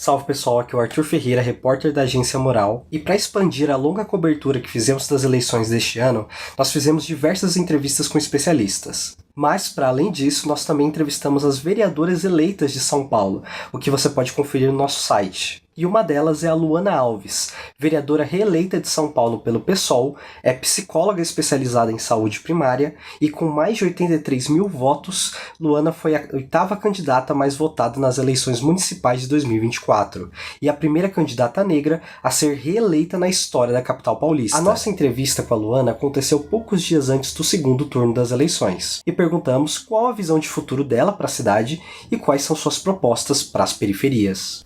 Salve pessoal, aqui é o Arthur Ferreira, repórter da Agência Moral, e para expandir a longa cobertura que fizemos das eleições deste ano, nós fizemos diversas entrevistas com especialistas. Mas, para além disso, nós também entrevistamos as vereadoras eleitas de São Paulo, o que você pode conferir no nosso site. E uma delas é a Luana Alves, vereadora reeleita de São Paulo pelo PSOL, é psicóloga especializada em saúde primária e com mais de 83 mil votos, Luana foi a oitava candidata mais votada nas eleições municipais de 2024 e a primeira candidata negra a ser reeleita na história da capital paulista. A nossa entrevista com a Luana aconteceu poucos dias antes do segundo turno das eleições e perguntamos qual a visão de futuro dela para a cidade e quais são suas propostas para as periferias.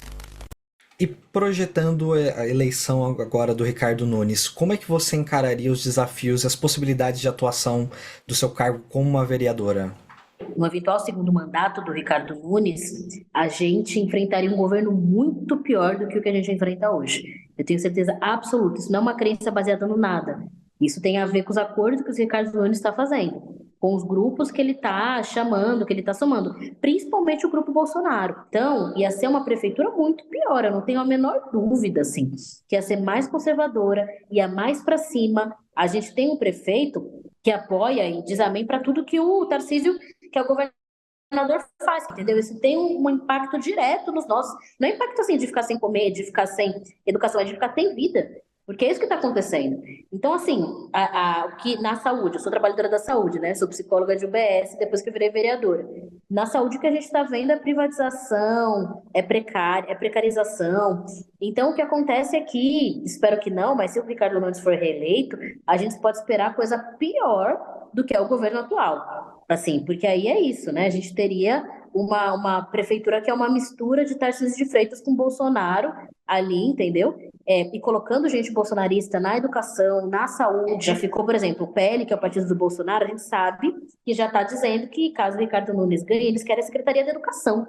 E projetando a eleição agora do Ricardo Nunes, como é que você encararia os desafios e as possibilidades de atuação do seu cargo como uma vereadora? No eventual segundo mandato do Ricardo Nunes, a gente enfrentaria um governo muito pior do que o que a gente enfrenta hoje. Eu tenho certeza absoluta, isso não é uma crença baseada no nada. Isso tem a ver com os acordos que o Ricardo Nunes está fazendo, com os grupos que ele está chamando, que ele está somando, principalmente o grupo Bolsonaro. Então, ia ser uma prefeitura muito pior, eu não tenho a menor dúvida, assim, que ia ser mais conservadora, ia mais para cima. A gente tem um prefeito que apoia e diz amém para tudo que o Tarcísio, que é o governador, faz, entendeu? Isso tem um impacto direto nos nossos, não é impacto assim de ficar sem comer, de ficar sem educação, é de ficar sem vida. Porque é isso que está acontecendo. Então, assim, o que na saúde, eu sou trabalhadora da saúde, né? Sou psicóloga de UBS, depois que eu virei vereadora. Na saúde, o que a gente está vendo é privatização, é precarização. Então, o que acontece é que, espero que não, mas se o Ricardo Nunes for reeleito, a gente pode esperar coisa pior do que é o governo atual. Assim, porque aí é isso, né? A gente teria uma prefeitura que é uma mistura de Tarcísio de Freitas com Bolsonaro ali, entendeu? E colocando gente bolsonarista na educação, na saúde. Já ficou, por exemplo, o PL, que é o partido do Bolsonaro, a gente sabe que já está dizendo que, caso o Ricardo Nunes ganhe, eles querem a Secretaria da Educação.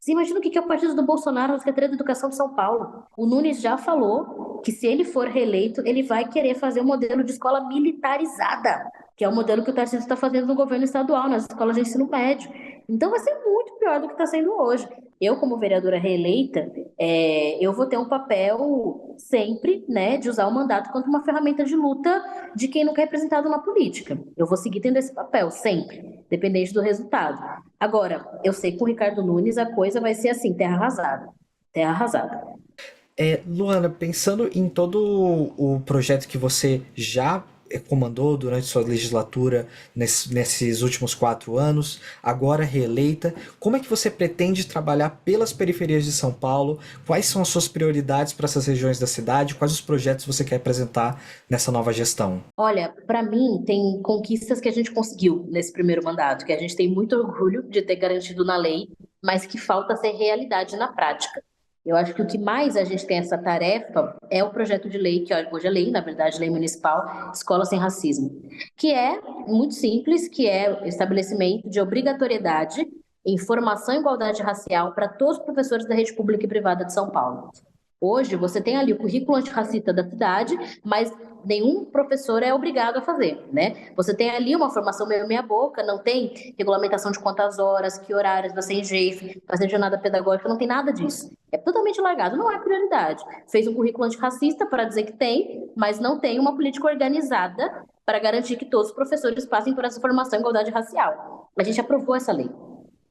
Você imagina o que é o partido do Bolsonaro na Secretaria da Educação de São Paulo? O Nunes já falou que, se ele for reeleito, ele vai querer fazer um modelo de escola militarizada, que é o modelo que o Tarcísio está fazendo no governo estadual, nas escolas de ensino médio. Então vai ser muito pior do que está sendo hoje. Eu, como vereadora reeleita, eu vou ter um papel sempre, né, de usar o mandato como uma ferramenta de luta de quem nunca é representado na política. Eu vou seguir tendo esse papel, sempre, dependente do resultado. Agora, eu sei que com o Ricardo Nunes a coisa vai ser assim, terra arrasada. Terra arrasada. Luana, pensando em todo o projeto que você já comandou durante sua legislatura nesses últimos 4 anos, agora reeleita, como é que você pretende trabalhar pelas periferias de São Paulo? Quais são as suas prioridades para essas regiões da cidade? Quais os projetos você quer apresentar nessa nova gestão? Olha, para mim, tem conquistas que a gente conseguiu nesse primeiro mandato, que a gente tem muito orgulho de ter garantido na lei, mas que falta ser realidade na prática. Eu acho que o que mais a gente tem essa tarefa é o projeto de lei, que hoje é lei, na verdade, lei municipal, Escola Sem Racismo, que é muito simples, que é o estabelecimento de obrigatoriedade em formação e igualdade racial para todos os professores da rede pública e privada de São Paulo. Hoje, você tem ali o currículo antirracista da cidade, mas nenhum professor é obrigado a fazer, né? Você tem ali uma formação meio meia-boca, não tem regulamentação de quantas horas, que horários, você enjefe, fazer jornada pedagógica, não tem nada disso. É totalmente largado, não é prioridade. Fez um currículo antirracista para dizer que tem, mas não tem uma política organizada para garantir que todos os professores passem por essa formação em igualdade racial. A gente aprovou essa lei,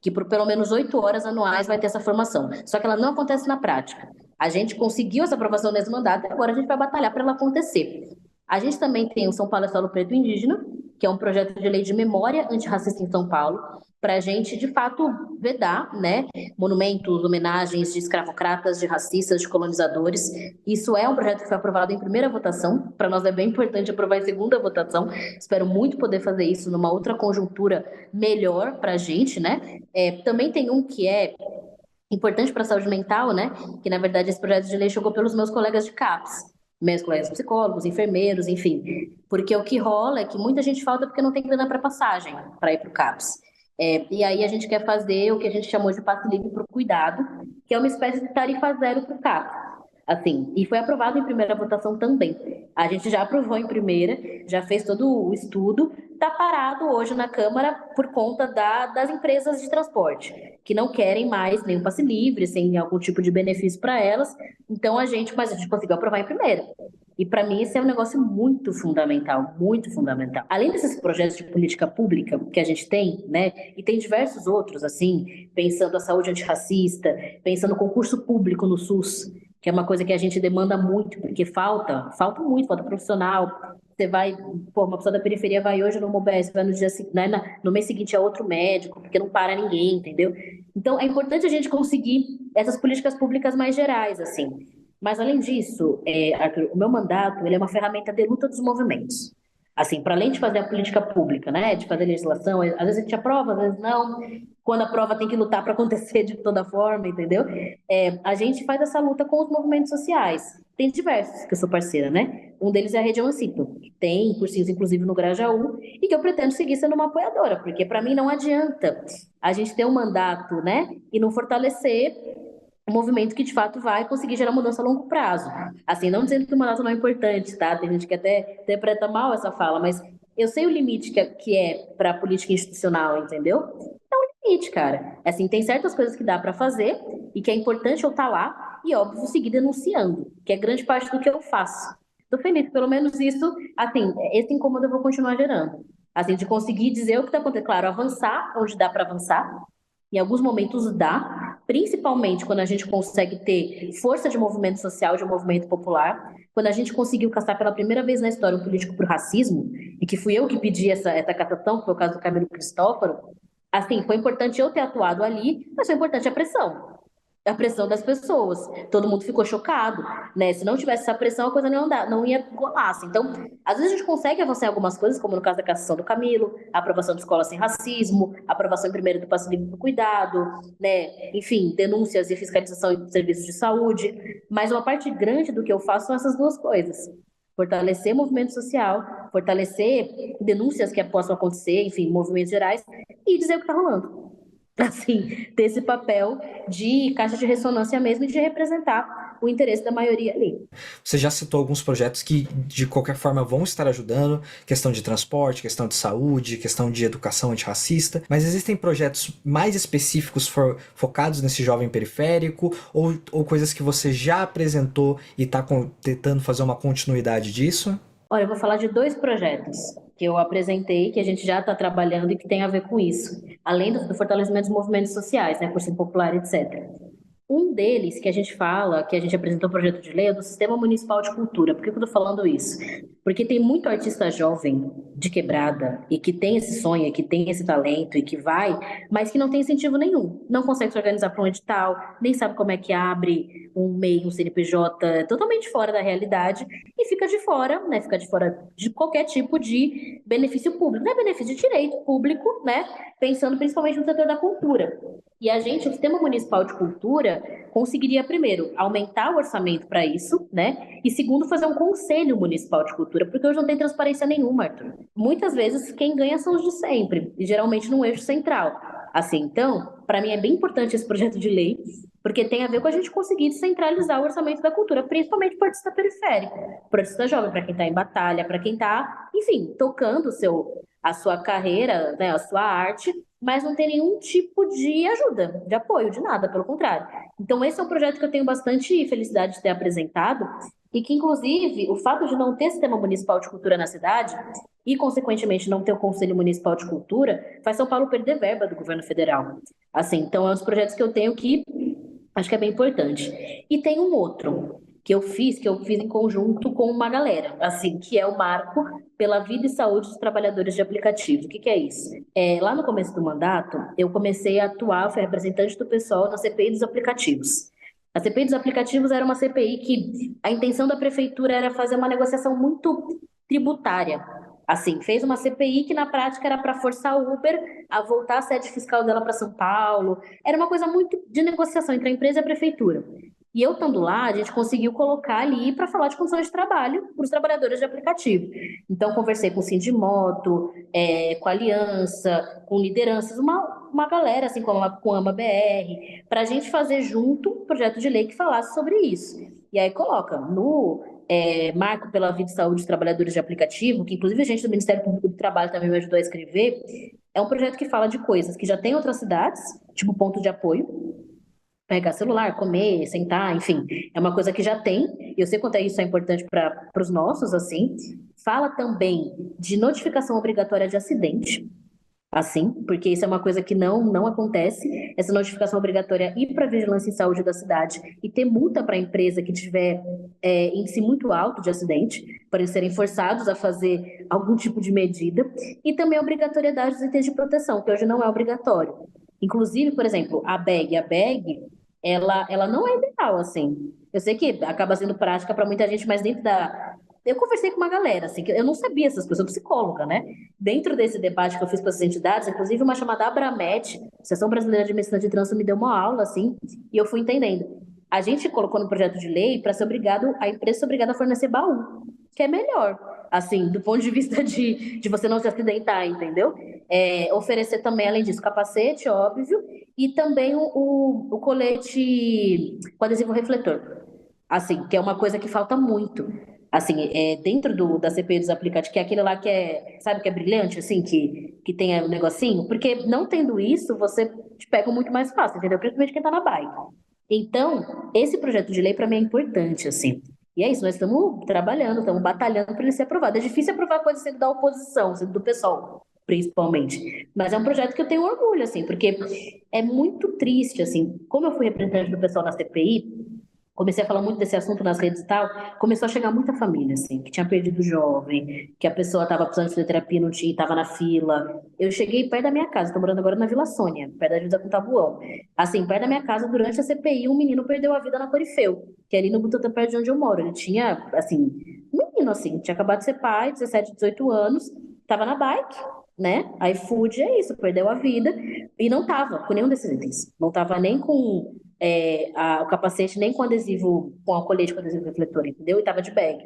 que por pelo menos 8 horas anuais vai ter essa formação. Só que ela não acontece na prática. A gente conseguiu essa aprovação nesse mandato e agora a gente vai batalhar para ela acontecer. A gente também tem o São Paulo é Solo Preto Indígena, que é um projeto de lei de memória antirracista em São Paulo, para a gente, de fato, vedar, né, monumentos, homenagens de escravocratas, de racistas, de colonizadores. Isso é um projeto que foi aprovado em primeira votação. Para nós é bem importante aprovar em segunda votação. Espero muito poder fazer isso numa outra conjuntura melhor para a gente, né? Também tem um que é importante para a saúde mental, né? Que, na verdade, esse projeto de lei chegou pelos meus colegas de CAPS, meus colegas psicólogos, enfermeiros, enfim. Porque o que rola é que muita gente falta porque não tem grana para passagem para ir para o CAPS. E aí a gente quer fazer o que a gente chamou de passe livre para o cuidado, que é uma espécie de tarifa zero para o CAPS. Assim, e foi aprovado em primeira votação também. A gente já aprovou em primeira, já fez todo o estudo, está parado hoje na Câmara por conta das empresas de transporte, que não querem mais nenhum passe livre, sem algum tipo de benefício para elas. Então mas a gente conseguiu aprovar em primeira. E para mim esse é um negócio muito fundamental, muito fundamental. Além desses projetos de política pública que a gente tem, né, e tem diversos outros, assim, pensando a saúde antirracista, pensando no concurso público no SUS, que é uma coisa que a gente demanda muito, porque falta muito, falta profissional. Você vai, pô, uma pessoa da periferia vai hoje no UBS, vai no dia, né, no mês seguinte é outro médico, porque não para ninguém, entendeu? Então é importante a gente conseguir essas políticas públicas mais gerais, assim. Mas além disso, Arthur, o meu mandato ele é uma ferramenta de luta dos movimentos. Assim, para além de fazer a política pública, né, de fazer legislação, às vezes a gente aprova, às vezes não. Quando aprova tem que lutar para acontecer de toda forma, entendeu? A gente faz essa luta com os movimentos sociais. Tem diversos que eu sou parceira, né? Um deles é a Rede Emancipa, que tem cursinhos inclusive no Grajaú e que eu pretendo seguir sendo uma apoiadora, porque para mim não adianta a gente ter um mandato, né, e não fortalecer um movimento que de fato vai conseguir gerar mudança a longo prazo. Assim, não dizendo que o mandato não é importante, tá? Tem gente que até interpreta mal essa fala, mas eu sei o limite que é para a política institucional, entendeu? É um limite, cara. Assim, tem certas coisas que dá para fazer e que é importante eu estar lá e, óbvio, seguir denunciando, que é grande parte do que eu faço. Tô feliz, pelo menos isso, assim, esse incômodo eu vou continuar gerando. Assim, de conseguir dizer o que está acontecendo. Claro, avançar onde dá para avançar, em alguns momentos dá, principalmente quando a gente consegue ter força de movimento social, de movimento popular. Quando a gente conseguiu caçar pela primeira vez na história um político por racismo, e que fui eu que pedi essa cassação, que foi o caso do Camilo Cristófaro, assim, foi importante eu ter atuado ali, mas foi importante a pressão das pessoas. Todo mundo ficou chocado, né? Se não tivesse essa pressão, a coisa não ia andar, não ia rolar, assim. Então, às vezes a gente consegue avançar em algumas coisas, como no caso da cassação do Camilo, a aprovação de escola sem racismo, a aprovação em primeiro do passe livre do cuidado, né? Enfim, denúncias e fiscalização de serviços de saúde. Mas uma parte grande do que eu faço são essas duas coisas. Fortalecer movimento social, fortalecer denúncias que possam acontecer, enfim, movimentos gerais, e dizer o que está rolando. Assim, ter esse papel de caixa de ressonância mesmo e de representar o interesse da maioria ali. Você já citou alguns projetos que, de qualquer forma, vão estar ajudando, questão de transporte, questão de saúde, questão de educação antirracista, mas existem projetos mais específicos focados nesse jovem periférico ou coisas que você já apresentou e está tentando fazer uma continuidade disso? Olha, eu vou falar de dois projetos que eu apresentei, que a gente já está trabalhando e que tem a ver com isso, além do fortalecimento dos movimentos sociais, né, cursinho popular, etc. Um deles que a gente fala, que a gente apresentou o projeto de lei, é do Sistema Municipal de Cultura. Por que eu estou falando isso? Porque tem muito artista jovem de quebrada e que tem esse sonho, que tem esse talento e que vai, mas que não tem incentivo nenhum. Não consegue se organizar para um edital, nem sabe como é que abre um MEI, um CNPJ, totalmente fora da realidade e fica de fora, né? Fica de fora de qualquer tipo de benefício público, né? Benefício de direito público, né? Pensando principalmente no setor da cultura. E a gente, o Sistema Municipal de Cultura, conseguiria, primeiro, aumentar o orçamento para isso, né? E segundo, fazer um conselho municipal de cultura, porque hoje não tem transparência nenhuma, Arthur. Muitas vezes, quem ganha são os de sempre, e geralmente num eixo central. Assim, então, para mim é bem importante esse projeto de lei, porque tem a ver com a gente conseguir descentralizar o orçamento da cultura, principalmente para o artista periférico, para o artista jovem, para quem está em batalha, para quem está, enfim, tocando a sua carreira, né, a sua arte, mas não tem nenhum tipo de ajuda, de apoio, de nada, pelo contrário. Então, esse é um projeto que eu tenho bastante felicidade de ter apresentado e que, inclusive, o fato de não ter sistema municipal de cultura na cidade e, consequentemente, não ter o Conselho Municipal de Cultura faz São Paulo perder verba do governo federal. Assim, então, é um dos projetos que eu tenho que acho que é bem importante. E tem um outro que eu fiz em conjunto com uma galera, assim, que é o Marco pela Vida e Saúde dos Trabalhadores de Aplicativo. O que é isso? Lá no começo do mandato, eu comecei a atuar, fui representante do pessoal na CPI dos aplicativos. A CPI dos aplicativos era uma CPI que a intenção da prefeitura era fazer uma negociação muito tributária. Assim, fez uma CPI que na prática era para forçar o Uber a voltar a sede fiscal dela para São Paulo. Era uma coisa muito de negociação entre a empresa e a prefeitura. E eu estando lá, a gente conseguiu colocar ali para falar de condições de trabalho para os trabalhadores de aplicativo. Então, conversei com o Sindimoto, com a Aliança, com lideranças, uma galera, assim, com a AMA BR, para a gente fazer junto um projeto de lei que falasse sobre isso. E aí coloca no Marco pela Vida e Saúde dos Trabalhadores de Aplicativo, que inclusive a gente do Ministério Público do Trabalho também me ajudou a escrever, é um projeto que fala de coisas que já tem em outras cidades, tipo ponto de apoio, pegar celular, comer, sentar, enfim, é uma coisa que já tem, e eu sei quanto isso é importante para os nossos, assim. Fala também de notificação obrigatória de acidente, assim, porque isso é uma coisa que não acontece, essa notificação obrigatória ir para a Vigilância em Saúde da cidade e ter multa para a empresa que tiver índice muito alto de acidente, para eles serem forçados a fazer algum tipo de medida, e também a obrigatoriedade dos itens de proteção, que hoje não é obrigatório. Inclusive, por exemplo, a bag, ela não é ideal, assim. Eu sei que acaba sendo prática para muita gente, mas dentro da... Eu conversei com uma galera, assim, que eu não sabia essas coisas, eu sou psicóloga, né? Dentro desse debate que eu fiz com essas entidades, inclusive uma chamada Abramet, Associação Brasileira de Medicina de Trânsito, me deu uma aula, assim, e eu fui entendendo. A gente colocou no projeto de lei para ser obrigado, a empresa ser obrigada a fornecer baú, que é melhor, assim, do ponto de vista de você não se acidentar, entendeu? Oferecer também, além disso, capacete, óbvio, e também o colete com adesivo refletor, assim, que é uma coisa que falta muito. Assim, dentro da CPI dos aplicativos, que é aquele lá que sabe, que é brilhante, assim, que tem o negocinho, porque não tendo isso, você te pega muito mais fácil, entendeu? Principalmente quem tá na bike. Então, esse projeto de lei para mim é importante, assim. E é isso, nós estamos trabalhando, estamos batalhando para ele ser aprovado. É difícil aprovar coisa sendo da oposição, sendo do pessoal, principalmente. Mas é um projeto que eu tenho orgulho, assim, porque é muito triste, assim. Como eu fui representante do pessoal na CPI, comecei a falar muito desse assunto nas redes e tal, começou a chegar muita família, assim, que tinha perdido o jovem, que a pessoa estava precisando de fisioterapia, não tinha, estava na fila. Eu cheguei perto da minha casa, estou morando agora na Vila Sônia, perto da divisa com Tabuão. Assim, perto da minha casa, durante a CPI, um menino perdeu a vida na Corifeu, que é ali no Butantã, perto de onde eu moro. Ele tinha, assim, um menino, assim, tinha acabado de ser pai, 17, 18 anos, estava na bike, né? iFood é isso, perdeu a vida e não estava com nenhum desses itens. Não estava nem com o capacete, nem com adesivo, com a colete com adesivo refletor, entendeu? E tava de bag.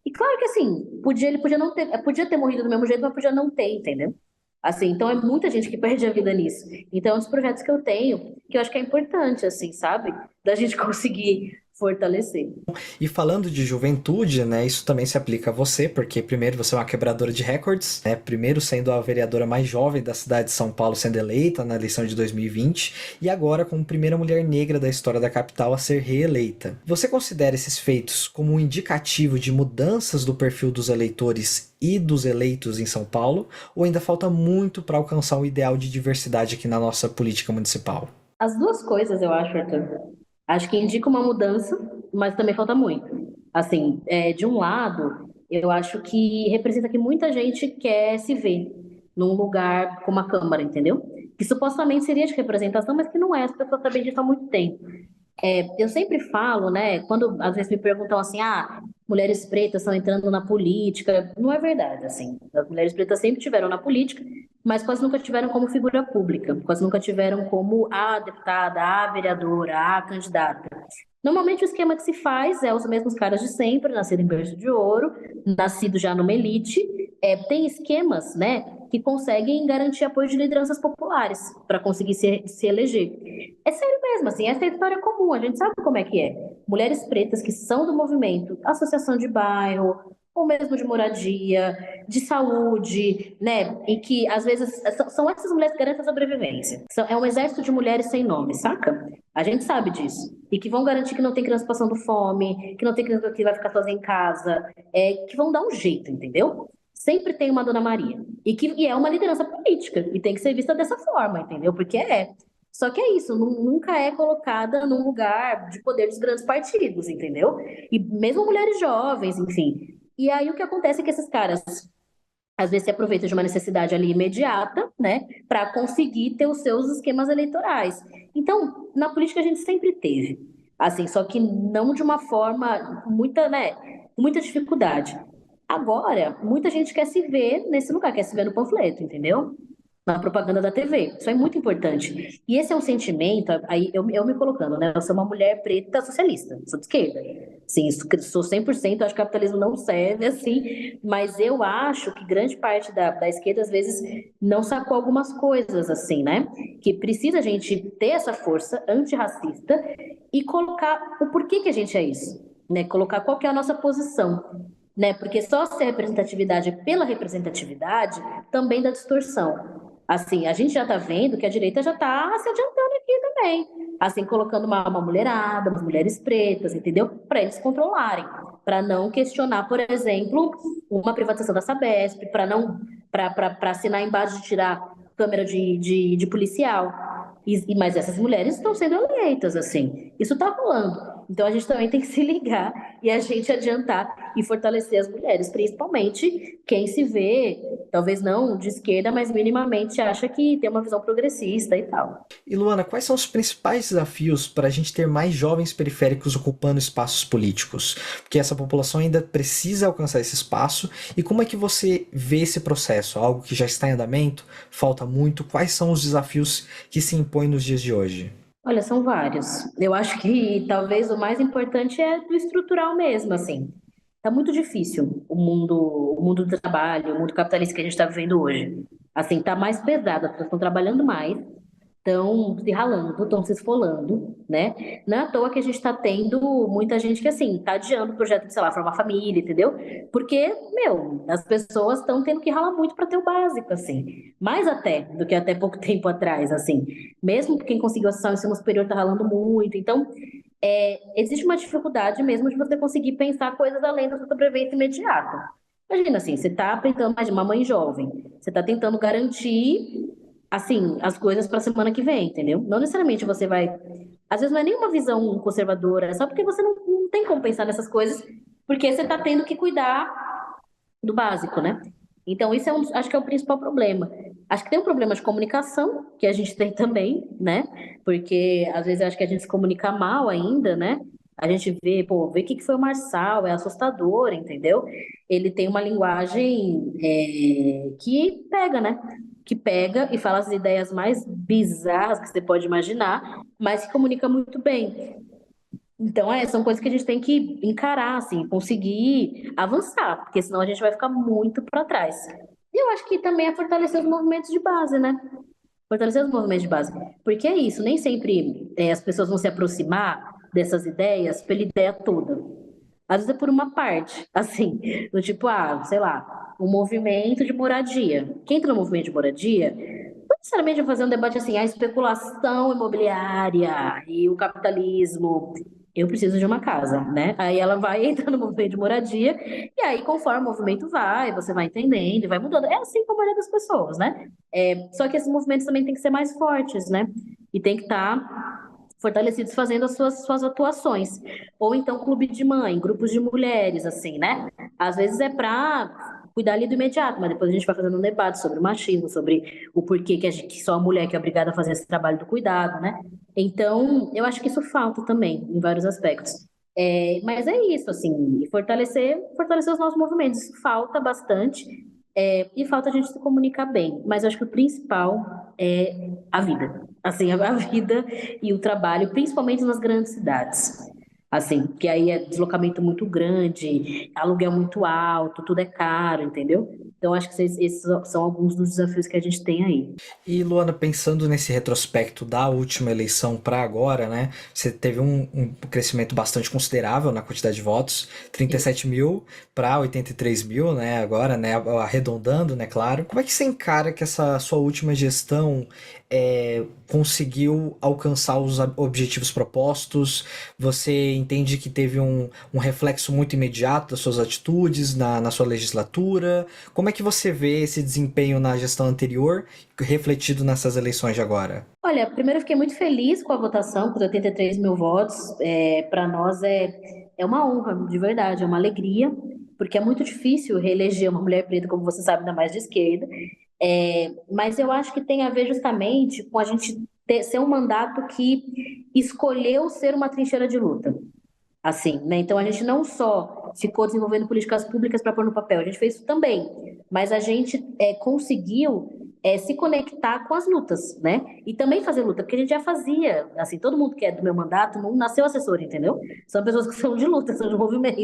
E claro que assim, ele podia não ter, podia ter morrido do mesmo jeito, mas podia não ter, entendeu? Assim, então é muita gente que perde a vida nisso. Então, é um dos projetos que eu tenho, que eu acho que é importante, assim, sabe? Da gente conseguir fortalecer. E falando de juventude, né, isso também se aplica a você, porque primeiro você é uma quebradora de recordes, né, primeiro sendo a vereadora mais jovem da cidade de São Paulo sendo eleita na eleição de 2020, e agora como primeira mulher negra da história da capital a ser reeleita. Você considera esses feitos como um indicativo de mudanças do perfil dos eleitores e dos eleitos em São Paulo, ou ainda falta muito para alcançar o ideal de diversidade aqui na nossa política municipal? As duas coisas, eu acho, Arthur. Acho que indica uma mudança, mas também falta muito. Assim, de um lado, eu acho que representa que muita gente quer se ver num lugar como a Câmara, entendeu? Que supostamente seria de representação, mas que não é, as pessoas sabem disso há muito tempo. Eu sempre falo, né, quando às vezes me perguntam assim, mulheres pretas estão entrando na política, não é verdade, assim, as mulheres pretas sempre tiveram na política, mas quase nunca tiveram como figura pública, quase nunca tiveram como a deputada, a vereadora, a candidata. Normalmente o esquema que se faz é os mesmos caras de sempre, nascido em berço de ouro, nascido já numa elite, tem esquemas, né, que conseguem garantir apoio de lideranças populares para conseguir se eleger. É sério mesmo, assim, essa é a história comum, a gente sabe como é que é. Mulheres pretas que são do movimento, associação de bairro, ou mesmo de moradia, de saúde, né? E que às vezes são essas mulheres que garantem a sobrevivência. É um exército de mulheres sem nome, saca? A gente sabe disso. E que vão garantir que não tem criança passando fome, que não tem criança que vai ficar sozinha em casa, que vão dar um jeito, entendeu? Sempre tem uma Dona Maria. E é uma liderança política. E tem que ser vista dessa forma, entendeu? Porque é. Só que é isso, nunca é colocada num lugar de poder dos grandes partidos, entendeu? E mesmo mulheres jovens, enfim. E aí o que acontece é que esses caras às vezes se aproveitam de uma necessidade ali imediata, né, para conseguir ter os seus esquemas eleitorais. Então, na política a gente sempre teve, assim, só que não de uma forma muita, né, com muita dificuldade. Agora, muita gente quer se ver nesse lugar, quer se ver no panfleto, entendeu? Na propaganda da TV. Isso é muito importante. E esse é um sentimento, aí eu me colocando, né? Eu sou uma mulher preta socialista, sou de esquerda. Sim, sou 100%, acho que o capitalismo não serve assim, mas eu acho que grande parte da esquerda, às vezes, não sacou algumas coisas, assim, né? Que precisa a gente ter essa força antirracista e colocar o porquê que a gente é isso. né? Colocar qual que é a nossa posição, né? Porque só ser representatividade pela representatividade também dá distorção. Assim, a gente já está vendo que a direita já está se adiantando aqui também. Assim, colocando uma mulherada, umas mulheres pretas, entendeu? Para eles controlarem, para não questionar, por exemplo, uma privatização da Sabesp, para não, para assinar embaixo de tirar câmera de policial. Mas essas mulheres estão sendo eleitas, assim. Isso está rolando. Então a gente também tem que se ligar e a gente adiantar e fortalecer as mulheres, principalmente quem se vê, talvez não de esquerda, mas minimamente acha que tem uma visão progressista e tal. E Luana, quais são os principais desafios para a gente ter mais jovens periféricos ocupando espaços políticos? Porque essa população ainda precisa alcançar esse espaço. E como é que você vê esse processo? Algo que já está em andamento? Falta muito? Quais são os desafios que se impõem nos dias de hoje? Olha, são vários. Eu acho que talvez o mais importante é do estrutural mesmo, assim. Tá muito difícil o mundo do trabalho, o mundo capitalista que a gente está vivendo hoje. Assim, tá mais pesado, as pessoas estão trabalhando mais, estão se ralando, estão se esfolando, né? Não é à toa que a gente está tendo muita gente que, assim, tá adiando o projeto de, sei lá, formar família, entendeu? Porque, meu, as pessoas estão tendo que ralar muito para ter o básico, assim. Mais até do que até pouco tempo atrás, assim. Mesmo quem conseguiu acessar o ensino superior tá ralando muito. Então, existe uma dificuldade mesmo de você conseguir pensar coisas além da sua sobrevivência imediata. Imagina assim, você está tentando, mais uma mãe jovem, você está tentando garantir, assim, as coisas para a semana que vem, entendeu? Não necessariamente você vai. Às vezes não é nenhuma visão conservadora, é só porque você não tem como pensar nessas coisas, porque você está tendo que cuidar do básico, né? Então, isso acho que é o principal problema. Acho que tem um problema de comunicação, que a gente tem também, né? Porque às vezes eu acho que a gente se comunica mal ainda, né? A gente vê, pô, vê o que que foi o Marçal, é assustador, entendeu? Ele tem uma linguagem que pega, né? Que pega e fala as ideias mais bizarras que você pode imaginar, mas se comunica muito bem. Então, são coisas que a gente tem que encarar, assim, conseguir avançar, porque senão a gente vai ficar muito para trás. E eu acho que também é fortalecer os movimentos de base, né? Fortalecer os movimentos de base. Porque é isso, nem sempre as pessoas vão se aproximar dessas ideias pela ideia toda. Às vezes é por uma parte, assim, do tipo, sei lá, o movimento de moradia. Quem entra no movimento de moradia, não necessariamente vai fazer um debate assim, a especulação imobiliária e o capitalismo. Eu preciso de uma casa, né? Aí ela vai entrar no movimento de moradia, e aí, conforme o movimento vai, você vai entendendo e vai mudando. É assim com a maioria das pessoas, né? Só que esses movimentos também têm que ser mais fortes, né? E tem que estar fortalecidos fazendo as suas atuações. Ou então clube de mãe, grupos de mulheres, assim, né? Às vezes é para cuidar ali do imediato, mas depois a gente vai fazendo um debate sobre o machismo, sobre o porquê que só a mulher que é obrigada a fazer esse trabalho do cuidado, né? Então, eu acho que isso falta também, em vários aspectos. Mas é isso, assim, e fortalecer os nossos movimentos. Isso falta bastante, e falta a gente se comunicar bem. Mas eu acho que o principal é a vida. Assim, a vida e o trabalho, principalmente nas grandes cidades. Assim, que aí é deslocamento muito grande, aluguel muito alto, tudo é caro, entendeu? Então, acho que esses são alguns dos desafios que a gente tem aí. E Luana, pensando nesse retrospecto da última eleição para agora, né? Você teve um crescimento bastante considerável na quantidade de votos, 37 mil para 83 mil, né? Agora, né? Arredondando, né? Claro. Como é que você encara que essa sua última gestão conseguiu alcançar os objetivos propostos? Você entende que teve um reflexo muito imediato das suas atitudes na sua legislatura? Como é que você vê esse desempenho na gestão anterior refletido nessas eleições de agora? Olha, primeiro eu fiquei muito feliz com a votação, com os 83 mil votos. Para nós é uma honra, de verdade, é uma alegria, porque é muito difícil reeleger uma mulher preta, como você sabe, ainda mais de esquerda. Mas eu acho que tem a ver justamente com a gente ser um mandato que escolheu ser uma trincheira de luta. Assim, né? Então a gente não só ficou desenvolvendo políticas públicas para pôr no papel, a gente fez isso também, mas a gente conseguiu se conectar com as lutas, né? E também fazer luta, porque a gente já fazia, assim, todo mundo que é do meu mandato não nasceu assessor, entendeu? São pessoas que são de luta, são de movimento,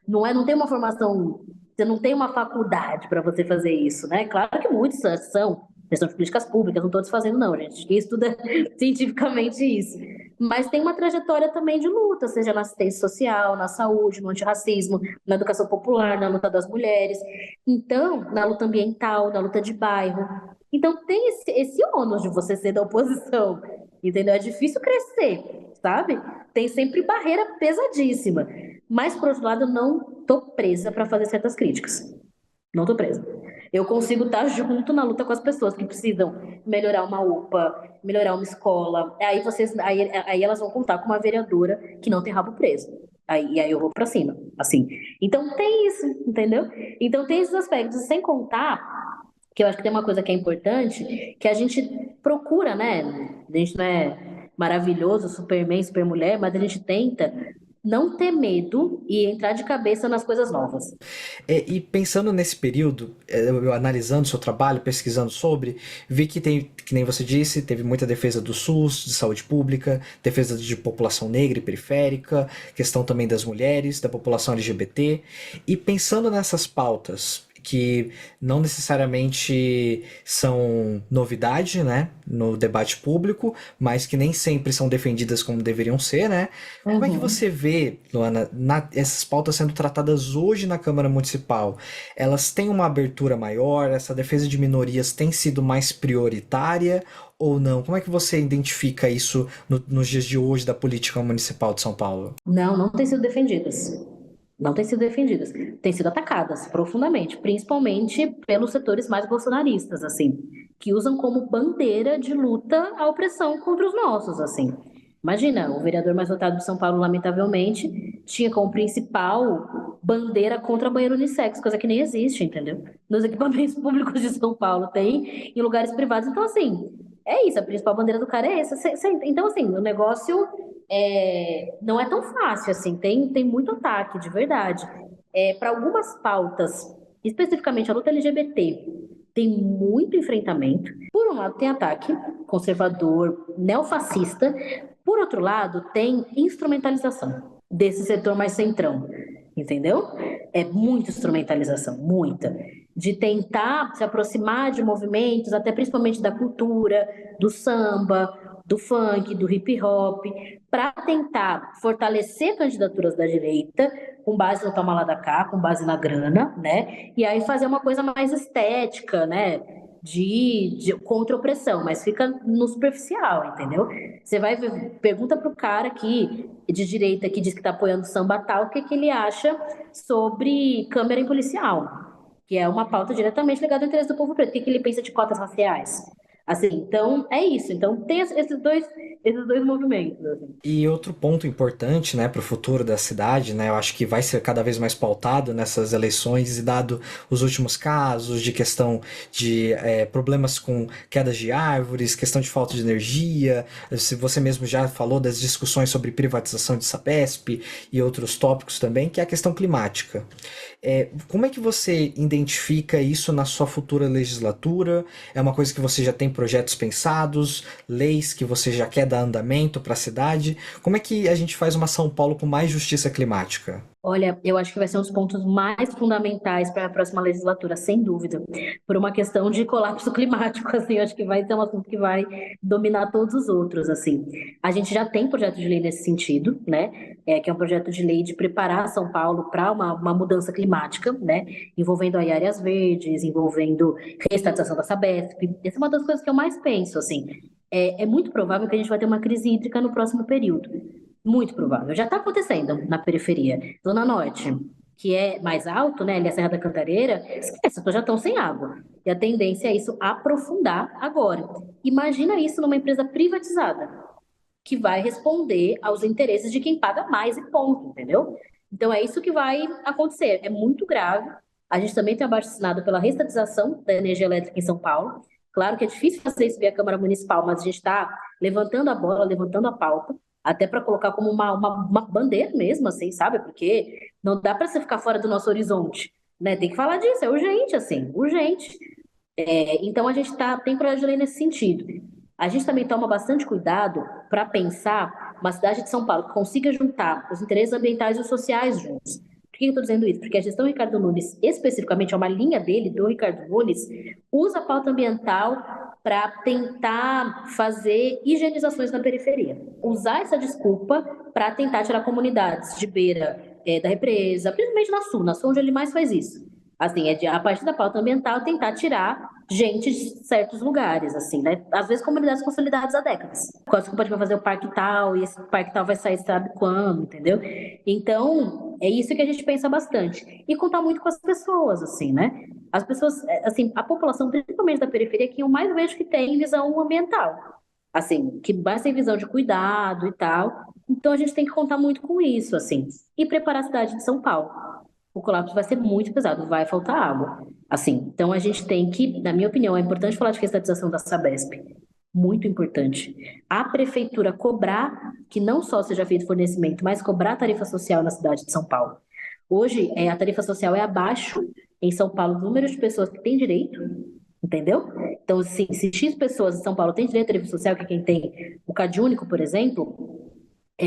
não tem uma formação, você não tem uma faculdade para você fazer isso, né? Claro que muitos são, gestão de políticas públicas, não estou desfazendo não, gente, quem estuda cientificamente isso. Mas tem uma trajetória também de luta, seja na assistência social, na saúde, no antirracismo, na educação popular, na luta das mulheres, então, na luta ambiental, na luta de bairro. Então tem esse ônus de você ser da oposição, entendeu? É difícil crescer, sabe? Tem sempre barreira pesadíssima. Mas, por outro lado, eu não tô presa para fazer certas críticas. Não tô presa. Eu consigo estar junto na luta com as pessoas que precisam melhorar uma UPA, melhorar uma escola. Aí elas vão contar com uma vereadora que não tem rabo preso. Aí eu vou para cima, assim. Então tem isso, entendeu? Então tem esses aspectos, sem contar que eu acho que tem uma coisa que é importante, que a gente procura, né? A gente não é maravilhoso, Superman, Supermulher, mas a gente tenta não ter medo e entrar de cabeça nas coisas novas. E pensando nesse período, eu analisando seu trabalho, pesquisando sobre, vi que tem, que nem você disse, teve muita defesa do SUS, de saúde pública, defesa de população negra e periférica, questão também das mulheres, da população LGBT. E pensando nessas pautas, que não necessariamente são novidade, né, no debate público, mas que nem sempre são defendidas como deveriam ser, né? Como é que Uhum. você vê, Luana, essas pautas sendo tratadas hoje na Câmara Municipal? Elas têm uma abertura maior? Essa defesa de minorias tem sido mais prioritária ou não? Como é que você identifica isso nos dias de hoje da política municipal de São Paulo? Não, não têm sido defendidas. Não têm sido defendidas. Têm sido atacadas profundamente, principalmente pelos setores mais bolsonaristas, assim, que usam como bandeira de luta a opressão contra os nossos, assim. Imagina, o vereador mais votado de São Paulo, lamentavelmente, tinha como principal bandeira contra banheiro unissex, coisa que nem existe, entendeu? Nos equipamentos públicos de São Paulo tem, em lugares privados. Então, assim, é isso, a principal bandeira do cara é essa. Então, assim, o negócio não é tão fácil, assim, tem muito ataque, de verdade. Para algumas pautas, especificamente a luta LGBT, tem muito enfrentamento. Por um lado, tem ataque conservador, neofascista. Por outro lado, tem instrumentalização desse setor mais centrão, entendeu? É muita instrumentalização, muita. De tentar se aproximar de movimentos, até principalmente da cultura, do samba, do funk, do hip hop, para tentar fortalecer candidaturas da direita, com base no toma lá da cá, com base na grana, né? E aí fazer uma coisa mais estética, né? De contra-opressão, mas fica no superficial, entendeu? Você vai ver, pergunta pro cara aqui de direita que diz que tá apoiando o samba tal, o que que ele acha sobre câmera em policial, que é uma pauta diretamente ligada ao interesse do povo preto. O que que ele pensa de cotas raciais? Assim, então é isso. Então tem esses dois movimentos, assim. E outro ponto importante, né, para o futuro da cidade, né, eu acho que vai ser cada vez mais pautado nessas eleições e dado os últimos casos de questão de problemas com quedas de árvores, questão de falta de energia, se você mesmo já falou das discussões sobre privatização de Sabesp e outros tópicos também, que é a questão climática. Como é que você identifica isso na sua futura legislatura? É uma coisa que você já tem projetos pensados, leis que você já quer dar andamento para a cidade? Como é que a gente faz uma São Paulo com mais justiça climática? Olha, eu acho que vai ser um dos pontos mais fundamentais para a próxima legislatura, sem dúvida, por uma questão de colapso climático, assim, eu acho que vai ser um assunto que vai dominar todos os outros, assim. A gente já tem projeto de lei nesse sentido, né, que é um projeto de lei de preparar São Paulo para uma mudança climática, né, envolvendo aí áreas verdes, envolvendo reestatização da Sabesp. Essa é uma das coisas que eu mais penso, assim. É muito provável que a gente vai ter uma crise hídrica no próximo período. Muito provável. Já está acontecendo na periferia. Zona Norte, que é mais alto, né? Ali a Serra da Cantareira, esquece, as pessoas já estão sem água. E a tendência é isso aprofundar agora. Imagina isso numa empresa privatizada, que vai responder aos interesses de quem paga mais e ponto, entendeu? Então é isso que vai acontecer. É muito grave. A gente também tem abaixo-assinado pela reestatização da energia elétrica em São Paulo. Claro que é difícil fazer isso via Câmara Municipal, mas a gente está levantando a bola, levantando a pauta, até para colocar como uma bandeira mesmo, assim, sabe? Porque não dá para você ficar fora do nosso horizonte, né? Tem que falar disso, é urgente, assim, urgente. Então a gente tem projeto de lei nesse sentido. A gente também toma bastante cuidado para pensar uma cidade de São Paulo que consiga juntar os interesses ambientais e os sociais juntos. Por que eu estou dizendo isso? Porque a gestão Ricardo Nunes, especificamente, é uma linha dele, do Ricardo Nunes, usa a pauta ambiental para tentar fazer higienizações na periferia. Usar essa desculpa para tentar tirar comunidades de beira da represa, principalmente na Sul, onde ele mais faz isso. Assim, a partir da pauta ambiental, tentar tirar gente de certos lugares, assim, né? Às vezes comunidades consolidadas há décadas. Com a desculpa de fazer o parque tal, e esse parque tal vai sair sabe quando, entendeu? Então, é isso que a gente pensa bastante. E contar muito com as pessoas, assim, né? As pessoas, assim, a população, principalmente da periferia, que eu mais vejo que tem visão ambiental. Assim, que mais tem visão de cuidado e tal. Então, a gente tem que contar muito com isso, assim. E preparar a cidade de São Paulo. O colapso vai ser muito pesado, vai faltar água. Assim, então a gente tem que, na minha opinião, é importante falar de estatização da Sabesp. Muito importante. A prefeitura cobrar que não só seja feito fornecimento, mas cobrar tarifa social na cidade de São Paulo. Hoje, a tarifa social é abaixo em São Paulo do número de pessoas que têm direito, entendeu? Então, se X pessoas em São Paulo têm direito à tarifa social, que quem tem o CadÚnico, por exemplo,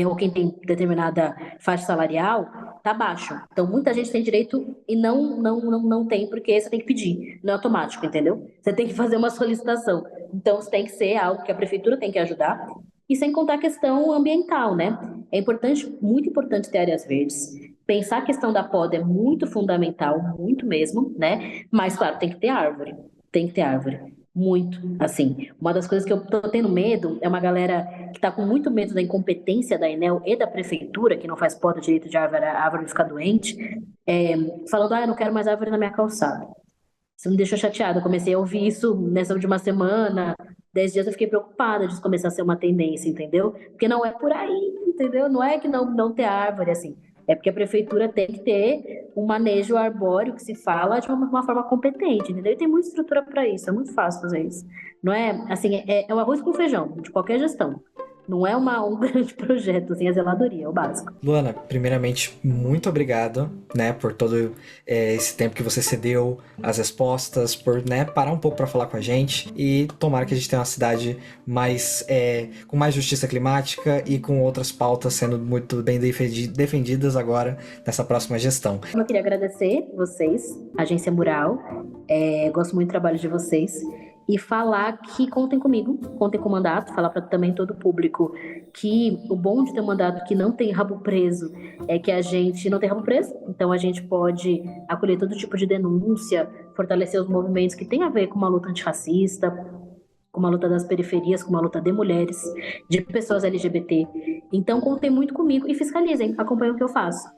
ou quem tem determinada faixa salarial, tá baixo. Então, muita gente tem direito e não tem, porque você tem que pedir. Não é automático, entendeu? Você tem que fazer uma solicitação. Então, isso tem que ser algo que a prefeitura tem que ajudar. E sem contar a questão ambiental, né? É importante, muito importante ter áreas verdes. Pensar a questão da poda é muito fundamental, muito mesmo, né? Mas, claro, tem que ter árvore. Tem que ter árvore. Muito, assim. Uma das coisas que eu tô tendo medo é uma galera que tá com muito medo da incompetência da Enel e da prefeitura, que não faz poda direito de árvore, a árvore ficar doente, falando, eu não quero mais árvore na minha calçada. Isso me deixou chateada. Eu comecei a ouvir isso nessa última semana, 10 dias eu fiquei preocupada de isso começar a ser uma tendência, entendeu? Porque não é por aí, entendeu? Não é que não ter árvore, assim. É porque a prefeitura tem que ter um manejo arbóreo que se fala de uma forma competente, entendeu? E tem muita estrutura para isso, é muito fácil fazer isso. Não é, assim, é o arroz com feijão, de qualquer gestão. Não é um grande projeto, assim, a zeladoria, é o básico. Luana, primeiramente, muito obrigado, né, por todo esse tempo que você cedeu, as respostas, por, né, parar um pouco para falar com a gente e tomara que a gente tenha uma cidade mais, com mais justiça climática e com outras pautas sendo muito bem defendidas agora nessa próxima gestão. Eu queria agradecer vocês, Agência Mural, gosto muito do trabalho de vocês. E falar que contem comigo, contem com o mandato, falar para também todo o público que o bom de ter um mandato que não tem rabo preso é que a gente não tem rabo preso, então a gente pode acolher todo tipo de denúncia, fortalecer os movimentos que tem a ver com uma luta antirracista, com uma luta das periferias, com uma luta de mulheres, de pessoas LGBT. Então contem muito comigo e fiscalizem, acompanhem o que eu faço.